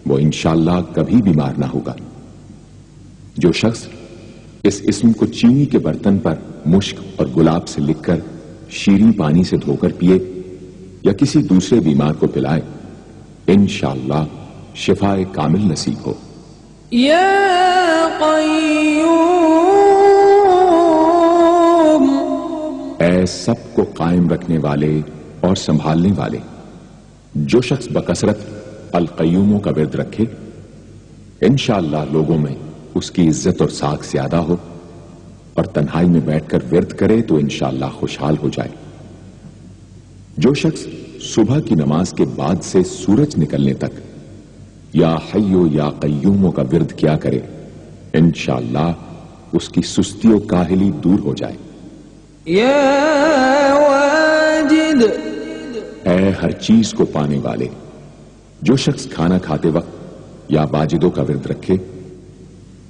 وہ انشاءاللہ کبھی بیمار نہ ہوگا۔ جو شخص اس اسم کو چینی کے برتن پر مشک اور گلاب سے لکھ کر شیریں پانی سے دھو کر پیے یا کسی دوسرے بیمار کو پلائے، انشاءاللہ شفائے کامل نصیب ہو۔ یا قیوم، اے سب کو قائم رکھنے والے اور سنبھالنے والے، جو شخص بکثرت القیوموں کا ورد رکھے انشاءاللہ لوگوں میں اس کی عزت اور ساکھ زیادہ ہو، اور تنہائی میں بیٹھ کر ورد کرے تو انشاءاللہ خوشحال ہو جائے۔ جو شخص صبح کی نماز کے بعد سے سورج نکلنے تک یا حیو یا قیوموں کا ورد کیا کرے، انشاءاللہ اس کی سستی و کاہلی دور ہو جائے۔ یا واجد، اے ہر چیز کو پانے والے، جو شخص کھانا کھاتے وقت یا واجدوں کا ورد رکھے،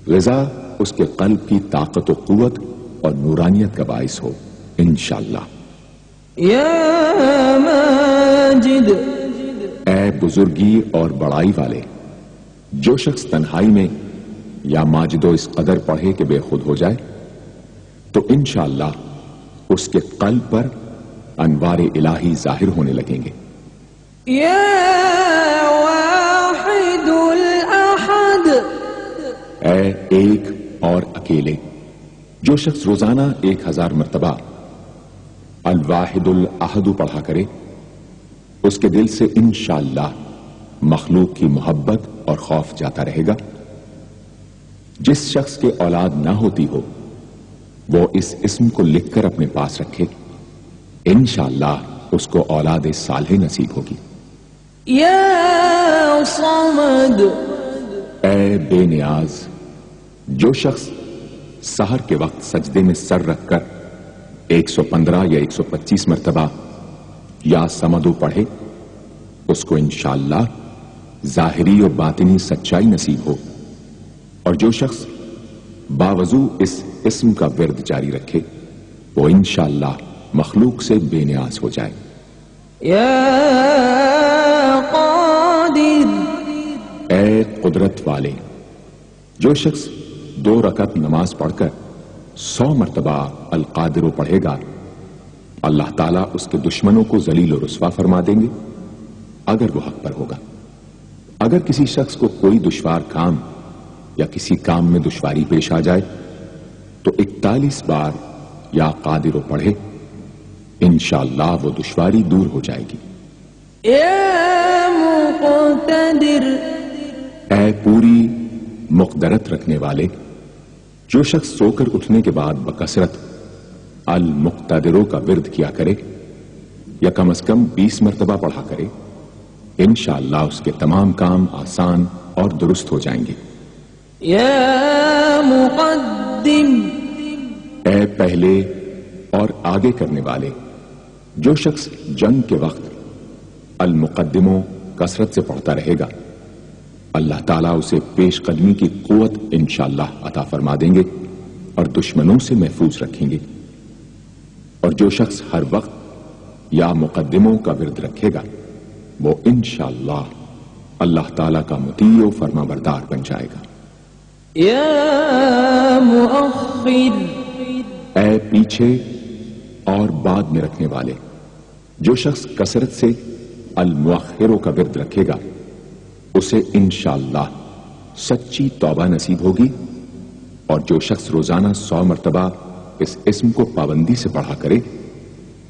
غذا اس کے قلب کی طاقت و قوت اور نورانیت کا باعث ہو انشاءاللہ۔ یا ماجد، اے بزرگی اور بڑائی والے، جو شخص تنہائی میں یا ماجدو اس قدر پڑھے کہ بے خود ہو جائے تو انشاءاللہ اس کے قلب پر انوار الہی ظاہر ہونے لگیں گے۔ یا واحد الاحد، اے ایک اور اکیلے، جو شخص روزانہ 1000 مرتبہ الواحد الاحد پڑھا کرے، اس کے دل سے انشاءاللہ مخلوق کی محبت اور خوف جاتا رہے گا۔ جس شخص کے اولاد نہ ہوتی ہو وہ اس اسم کو لکھ کر اپنے پاس رکھے، انشاءاللہ اس کو اولاد صالح نصیب ہوگی۔ یا صمد، اے بے نیاز، جو شخص سحر کے وقت سجدے میں سر رکھ کر 115 یا 125 مرتبہ یا سمدو پڑھے، اس کو انشاءاللہ ظاہری و باطنی سچائی نصیب ہو۔ اور جو شخص باوضو اس اسم کا ورد جاری رکھے وہ انشاءاللہ مخلوق سے بے نیاز ہو جائے۔ یا قادر، اے قدرت والے، جو شخص 2 رکعت نماز پڑھ کر 100 مرتبہ القادر پڑھے گا، اللہ تعالیٰ اس کے دشمنوں کو ذلیل و رسوا فرما دیں گے اگر وہ حق پر ہوگا۔ اگر کسی شخص کو کوئی دشوار کام یا کسی کام میں دشواری پیش آ جائے تو 41 بار یا قادر پڑھے، انشاءاللہ وہ دشواری دور ہو جائے گی۔ یا مقتدر، اے پوری مقدرت رکھنے والے، جو شخص سو کر اٹھنے کے بعد بکثرت المقتدروں کا ورد کیا کرے یا کم از کم 20 مرتبہ پڑھا کرے، انشاءاللہ اس کے تمام کام آسان اور درست ہو جائیں گے۔ یا مقدم، اے پہلے اور آگے کرنے والے، جو شخص جنگ کے وقت المقدموں کثرت سے پڑھتا رہے گا، اللہ تعالیٰ اسے پیش قدمی کی قوت انشاءاللہ عطا فرما دیں گے اور دشمنوں سے محفوظ رکھیں گے۔ اور جو شخص ہر وقت یا مقدموں کا ورد رکھے گا وہ انشاءاللہ اللہ تعالیٰ کا مطیع و فرما بردار بن جائے گا۔ یا مؤخر، اے پیچھے اور بعد میں رکھنے والے، جو شخص کثرت سے المؤخروں کا ورد رکھے گا اسے انشاءاللہ سچی توبہ نصیب ہوگی۔ اور جو شخص روزانہ 100 مرتبہ اس اسم کو پابندی سے پڑھا کرے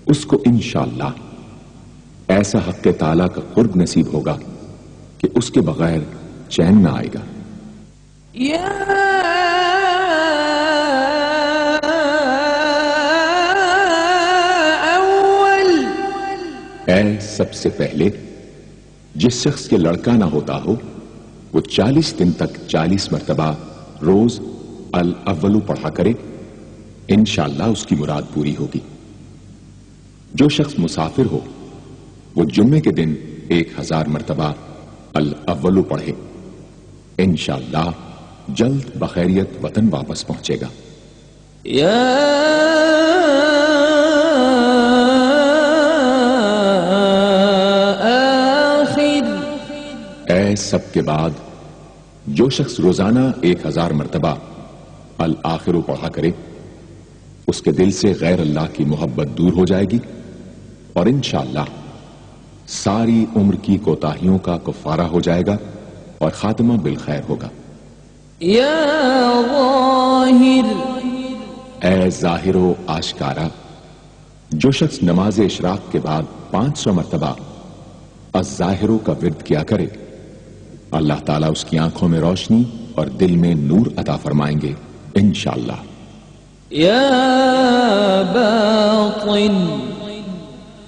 اس کو انشاءاللہ ایسا حق تعالیٰ کا قرب نصیب ہوگا کہ اس کے بغیر چین نہ آئے گا۔ یا اول، اے سب سے پہلے، جس شخص کے لڑکا نہ ہوتا ہو وہ 40 دن تک 40 مرتبہ روز الاولو پڑھا کرے، انشاءاللہ اس کی مراد پوری ہوگی۔ جو شخص مسافر ہو وہ جمعے کے دن 1000 مرتبہ الاولو پڑھے، انشاءاللہ جلد بخیریت وطن واپس پہنچے گا۔ یا آخر، اے سب کے بعد جو شخص روزانہ 1000 مرتبہ الآخر پڑھا کرے اس کے دل سے غیر اللہ کی محبت دور ہو جائے گی اور انشاءاللہ ساری عمر کی کوتاہیوں کا کفارہ ہو جائے گا اور خاتمہ بالخیر ہوگا۔ یا ظاہر، اے ظاہر و آشکارا، جو شخص نماز اشراق کے بعد 500 مرتبہ الظاہرو کا ورد کیا کرے اللہ تعالیٰ اس کی آنکھوں میں روشنی اور دل میں نور عطا فرمائیں گے انشاءاللہ۔ یا باطن،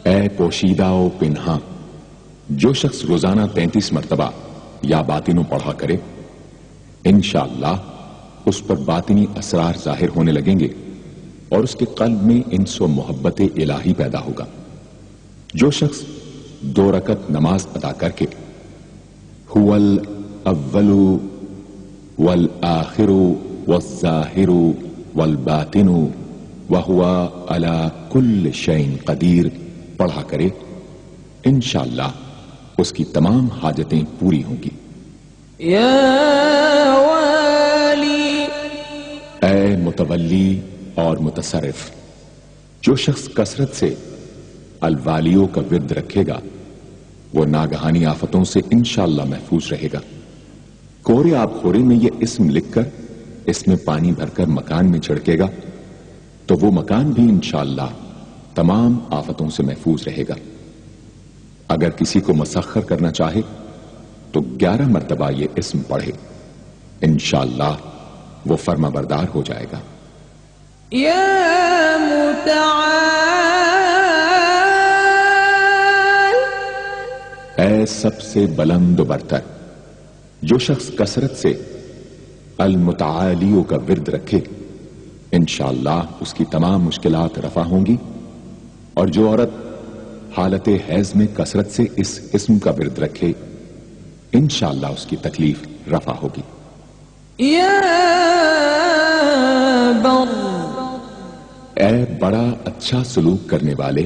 اے پوشیدہ و پنہاں، جو شخص روزانہ 33 مرتبہ یا باطنوں پڑھا کرے انشاءاللہ اس پر باطنی اسرار ظاہر ہونے لگیں گے اور اس کے قلب میں انس و محبت الہی پیدا ہوگا۔ جو شخص 2 رکعت نماز ادا کر کے هو الاول والآخر والظاہر والباطن وهو على كل شيء قدیر پڑھا کرے انشاءاللہ اس کی تمام حاجتیں پوری ہوں گی۔ یا والی، اے متولی اور متصرف، جو شخص کثرت سے الوالیوں کا ورد رکھے گا وہ ناگہانی آفتوں سے انشاءاللہ محفوظ رہے گا۔ کورے آب خوری میں یہ اسم لکھ کر اس میں پانی بھر کر مکان میں چھڑکے گا تو وہ مکان بھی انشاءاللہ تمام آفتوں سے محفوظ رہے گا۔ اگر کسی کو مسخر کرنا چاہے تو 11 مرتبہ یہ اسم پڑھے انشاءاللہ وہ فرما بردار ہو جائے گا۔ یا متعال، اے سب سے بلند و برتر، جو شخص کثرت سے المتعالیوں کا ورد رکھے انشاءاللہ اس کی تمام مشکلات رفع ہوں گی، اور جو عورت حالت حیض میں کثرت سے اس اسم کا ورد رکھے انشاءاللہ اس کی تکلیف رفع ہوگی۔ یا بر، اے بڑا اچھا سلوک کرنے والے،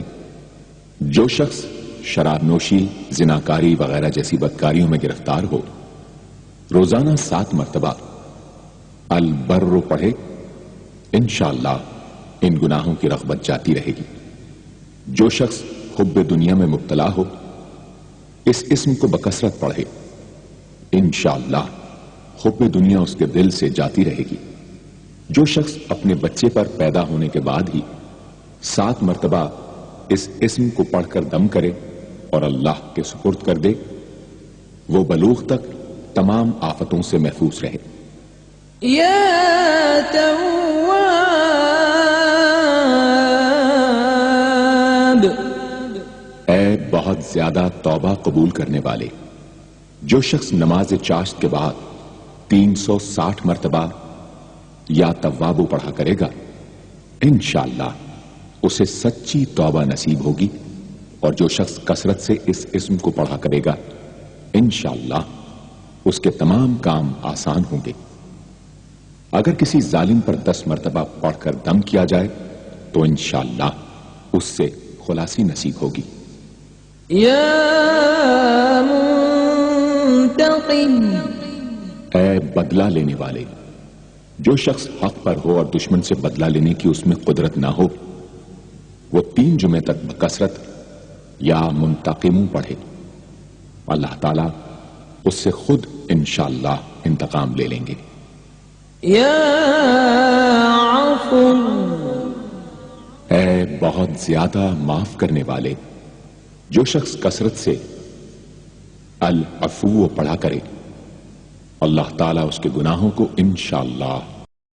جو شخص شراب نوشی، زناکاری وغیرہ جیسی بدکاریوں میں گرفتار ہو روزانہ 7 مرتبہ البر پڑھے انشاءاللہ ان گناہوں کی رغبت جاتی رہے گی۔ جو شخص حب دنیا میں مبتلا ہو اس اسم کو بکثرت پڑھے انشاءاللہ حب دنیا اس کے دل سے جاتی رہے گی۔ جو شخص اپنے بچے پر پیدا ہونے کے بعد ہی 7 مرتبہ اس اسم کو پڑھ کر دم کرے اور اللہ کے سپرد کر دے وہ بلوغ تک تمام آفتوں سے محفوظ رہے۔ یا تواب، اے بہت زیادہ توبہ قبول کرنے والے، جو شخص نماز چاشت کے بعد 360 مرتبہ یا توابو پڑھا کرے گا انشاءاللہ اسے سچی توبہ نصیب ہوگی، اور جو شخص کثرت سے اس اسم کو پڑھا کرے گا انشاءاللہ اس کے تمام کام آسان ہوں گے۔ اگر کسی ظالم پر 10 مرتبہ پڑھ کر دم کیا جائے تو انشاءاللہ اس سے خلاصی نصیب ہوگی۔ یا منتقم، اے بدلہ لینے والے، جو شخص حق پر ہو اور دشمن سے بدلہ لینے کی اس میں قدرت نہ ہو وہ 3 جمعے تک بکثرت یا منتقموں پڑھے، اللہ تعالیٰ اس سے خود انشاءاللہ انتقام لے لیں گے۔ یا عفو، اے بہت زیادہ معاف کرنے والے، جو شخص کثرت سے العفو پڑھا کرے اللہ تعالیٰ اس کے گناہوں کو انشاءاللہ